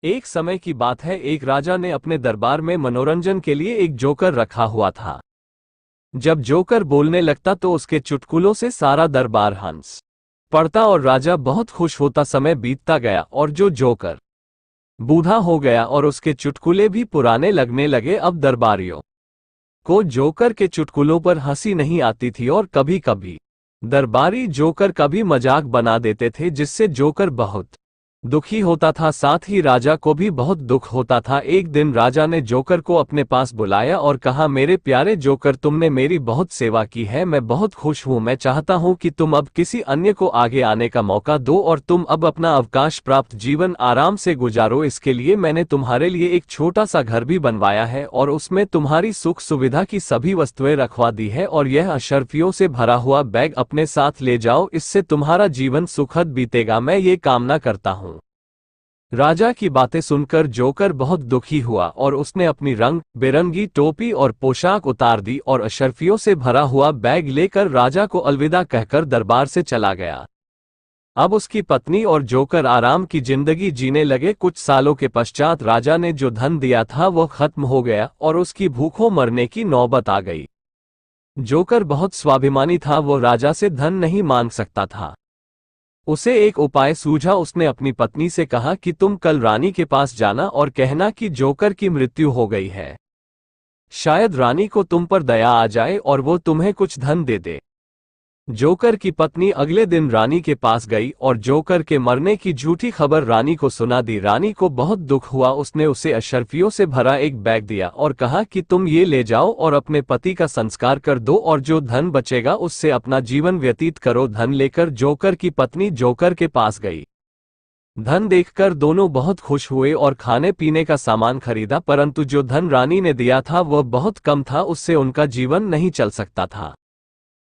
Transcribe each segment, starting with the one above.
एक समय की बात है, एक राजा ने अपने दरबार में मनोरंजन के लिए एक जोकर रखा हुआ था। जब जोकर बोलने लगता तो उसके चुटकुलों से सारा दरबार हंस पड़ता और राजा बहुत खुश होता। समय बीतता गया और जो जोकर बूढ़ा हो गया और उसके चुटकुले भी पुराने लगने लगे। अब दरबारियों को जोकर के चुटकुलों पर हंसी नहीं आती थी और कभी कभी दरबारी जोकर का भी मजाक बना देते थे, जिससे जोकर बहुत दुखी होता था। साथ ही राजा को भी बहुत दुख होता था। एक दिन राजा ने जोकर को अपने पास बुलाया और कहा, मेरे प्यारे जोकर, तुमने मेरी बहुत सेवा की है, मैं बहुत खुश हूँ। मैं चाहता हूँ कि तुम अब किसी अन्य को आगे आने का मौका दो और तुम अब अपना अवकाश प्राप्त जीवन आराम से गुजारो। इसके लिए मैंने तुम्हारे लिए एक छोटा सा घर भी बनवाया है और उसमें तुम्हारी सुख सुविधा की सभी वस्तुएं रखवा दी है और यह अशर्फियों से भरा हुआ बैग अपने साथ ले जाओ, इससे तुम्हारा जीवन सुखद बीतेगा, मैं ये कामना करता हूँ। राजा की बातें सुनकर जोकर बहुत दुखी हुआ और उसने अपनी रंग बिरंगी टोपी और पोशाक उतार दी और अशर्फियों से भरा हुआ बैग लेकर राजा को अलविदा कहकर दरबार से चला गया। अब उसकी पत्नी और जोकर आराम की जिंदगी जीने लगे। कुछ सालों के पश्चात राजा ने जो धन दिया था वह खत्म हो गया और उसकी भूखों मरने की नौबत आ गई। जोकर बहुत स्वाभिमानी था, वो राजा से धन नहीं मांग सकता था। उसे एक उपाय सूझा। उसने अपनी पत्नी से कहा कि तुम कल रानी के पास जाना और कहना कि जोकर की मृत्यु हो गई है। शायद रानी को तुम पर दया आ जाए और वो तुम्हें कुछ धन दे दे। जोकर की पत्नी अगले दिन रानी के पास गई और जोकर के मरने की झूठी खबर रानी को सुना दी। रानी को बहुत दुख हुआ। उसने उसे अशर्फियों से भरा एक बैग दिया और कहा कि तुम ये ले जाओ और अपने पति का संस्कार कर दो और जो धन बचेगा उससे अपना जीवन व्यतीत करो। धन लेकर जोकर की पत्नी जोकर के पास गई। धन देखकर दोनों बहुत खुश हुए और खाने पीने का सामान खरीदा, परंतु जो धन रानी ने दिया था वह बहुत कम था, उससे उनका जीवन नहीं चल सकता था।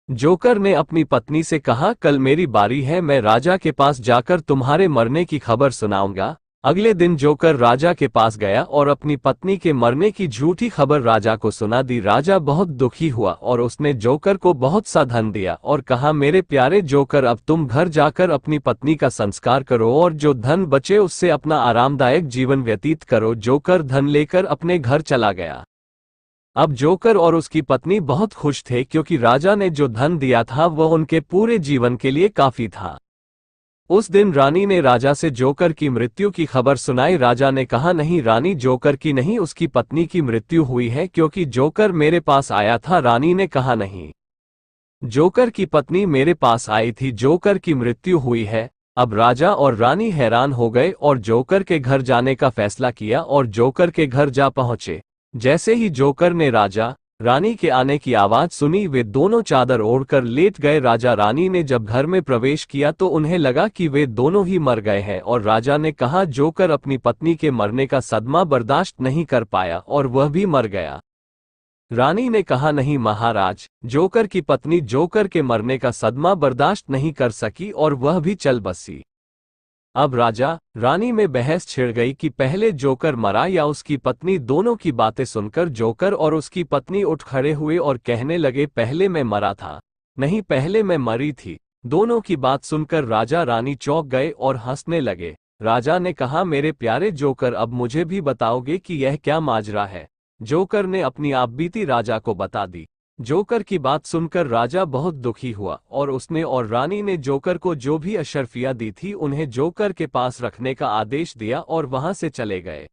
जोकर ने अपनी पत्नी से कहा, कल मेरी बारी है, मैं राजा के पास जाकर तुम्हारे मरने की खबर सुनाऊंगा। अगले दिन जोकर राजा के पास गया और अपनी पत्नी के मरने की झूठी खबर राजा को सुना दी। राजा बहुत दुखी हुआ और उसने जोकर को बहुत सा धन दिया और कहा, मेरे प्यारे जोकर, अब तुम घर जाकर अपनी पत्नी का संस्कार करो और जो धन बचे उससे अपना आरामदायक जीवन व्यतीत करो। जोकर धन लेकर अपने घर चला गया। अब जोकर और उसकी पत्नी बहुत खुश थे क्योंकि राजा ने जो धन दिया था वह उनके पूरे जीवन के लिए काफी था। उस दिन रानी ने राजा से जोकर की मृत्यु की खबर सुनाई। राजा ने कहा, नहीं रानी, जोकर की नहीं, उसकी पत्नी की मृत्यु हुई है क्योंकि जोकर मेरे पास आया था। रानी ने कहा, नहीं, जोकर की पत्नी मेरे पास आई थी, जोकर की मृत्यु हुई है। अब राजा और रानी हैरान हो गए और जोकर के घर जाने का फैसला किया और जोकर के घर जा पहुंचे। जैसे ही जोकर ने राजा रानी के आने की आवाज सुनी, वे दोनों चादर ओढ़कर लेट गए। राजा रानी ने जब घर में प्रवेश किया तो उन्हें लगा कि वे दोनों ही मर गए हैं और राजा ने कहा, जोकर अपनी पत्नी के मरने का सदमा बर्दाश्त नहीं कर पाया और वह भी मर गया। रानी ने कहा, नहीं महाराज, जोकर की पत्नी जोकर के मरने का सदमा बर्दाश्त नहीं कर सकी और वह भी चल बसी। अब राजा रानी में बहस छिड़ गई कि पहले जोकर मरा या उसकी पत्नी। दोनों की बातें सुनकर जोकर और उसकी पत्नी उठ खड़े हुए और कहने लगे, पहले मैं मरा था। नहीं, पहले मैं मरी थी। दोनों की बात सुनकर राजा रानी चौंक गए और हंसने लगे। राजा ने कहा, मेरे प्यारे जोकर, अब मुझे भी बताओगे कि यह क्या माजरा है। जोकर ने अपनी आपबीती राजा को बता दी। जोकर की बात सुनकर राजा बहुत दुखी हुआ और उसने और रानी ने जोकर को जो भी अशर्फियां दी थी उन्हें जोकर के पास रखने का आदेश दिया और वहां से चले गए।